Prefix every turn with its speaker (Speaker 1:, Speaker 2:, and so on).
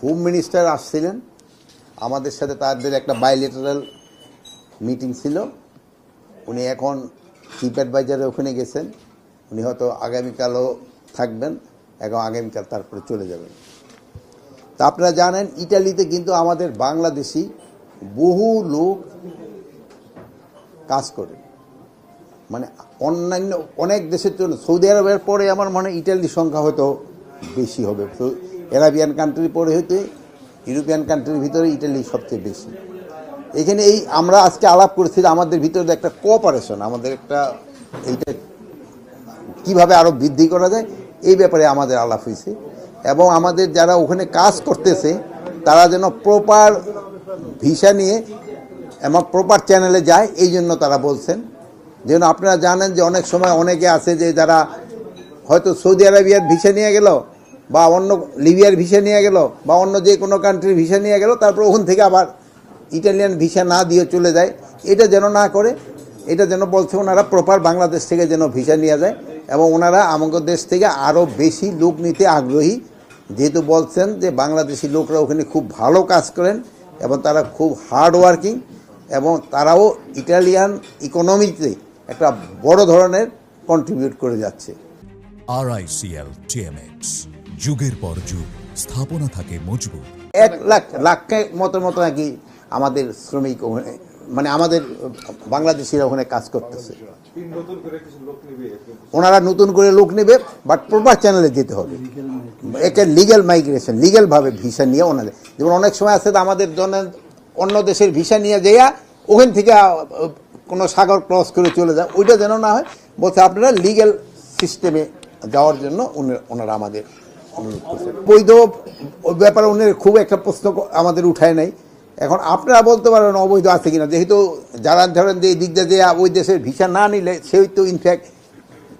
Speaker 1: Home minister আসছিলেন আমাদের সাথে, তাদের একটা বাইলেটারাল মিটিং ছিল। উনি এখন চিফ অ্যাডভাইজারে ওখানে গেছেন, উনি হয়তো আগামীকালও থাকবেন, এখন আগামীকাল তারপরে চলে যাবেন। তা আপনারা জানেন ইটালিতে কিন্তু আমাদের বাংলাদেশি বহু লোক কাজ করে, মানে অন্যান্য অনেক দেশের জন্য। সৌদি আরবের পরে আমার মনে হয় ইটালির সংখ্যা হয়তো বেশি হবে। আরাবিয়ান কান্ট্রির পরে হয়তো ইউরোপিয়ান কান্ট্রির ভিতরে ইটালি সবচেয়ে বেশি। এখানে এই আমরা আজকে আলাপ করেছি আমাদের ভিতরে একটা কোঅপারেশন, আমাদের একটা এইটা কিভাবে আরও বৃদ্ধি করা যায় এই ব্যাপারে আমাদের আলাপ হয়েছে। এবং আমাদের যারা ওখানে কাজ করতেছে তারা যেন প্রপার ভিসা নিয়ে এবং প্রপার চ্যানেলে যায়, এই জন্য তারা বলছেন। যেন আপনারা জানেন যে অনেক সময় অনেকে আছে যে যারা হয়তো সৌদি আরবিয়ার ভিসা নিয়ে গেল বা অন্য লিবিয়ার ভিসা নিয়ে গেল বা অন্য যে কোনো কান্ট্রির ভিসা নিয়ে গেল, তারপর ওখান থেকে আবার ইটালিয়ান ভিসা না দিয়ে চলে যায়। এটা যেন না করে, এটা যেন বলছে ওনারা প্রপার বাংলাদেশ থেকে যেন ভিসা নিয়ে যায়। এবং ওনারা আমাদের দেশ থেকে আরও বেশি লোক নিতে আগ্রহী, যেহেতু বলছেন যে বাংলাদেশি লোকরা ওখানে খুব ভালো কাজ করেন এবং তারা খুব হার্ড ওয়ার্কিং এবং তারাও ইটালিয়ান ইকোনমিতে একটা বড় ধরনের কন্ট্রিবিউট করে যাচ্ছে।
Speaker 2: RICL TMX, যুগের পর যুগ স্থাপনা থাকে মজবুত।
Speaker 1: 1 লাখের মতো নাকি আমাদের শ্রমিক মানে আমাদের বাংলাদেশিরা ওখানে কাজ করতেছে। ওনারা নতুন করে লোক নেবে, বাট প্রপার চ্যানেলে যেতে হবে। একটা লিগ্যাল মাইগ্রেশন, লিগ্যালভাবে ভিসা নিয়ে ওনাদের, যেমন অনেক সময় আছে আমাদের জন্য অন্য দেশের ভিসা নিয়ে যাইয়া ওখান থেকে কোনো সাগর ক্রস করে চলে যায়, ওইটা যেন না হয়। বলছে আপনারা লিগ্যাল সিস্টেমে যাওয়ার জন্য ওনারা আমাদের অনুরোধ করছেন। বৈধ ব্যাপারে উনি খুব একটা প্রশ্ন আমাদের উঠায় নাই। এখন আপনারা বলতে পারেন অবৈধ আছে কিনা, যেহেতু যারা ধরেন যে এই দিক দিয়ে ওই দেশের ভিসা না নিলে সেই তো ইনফ্যাক্ট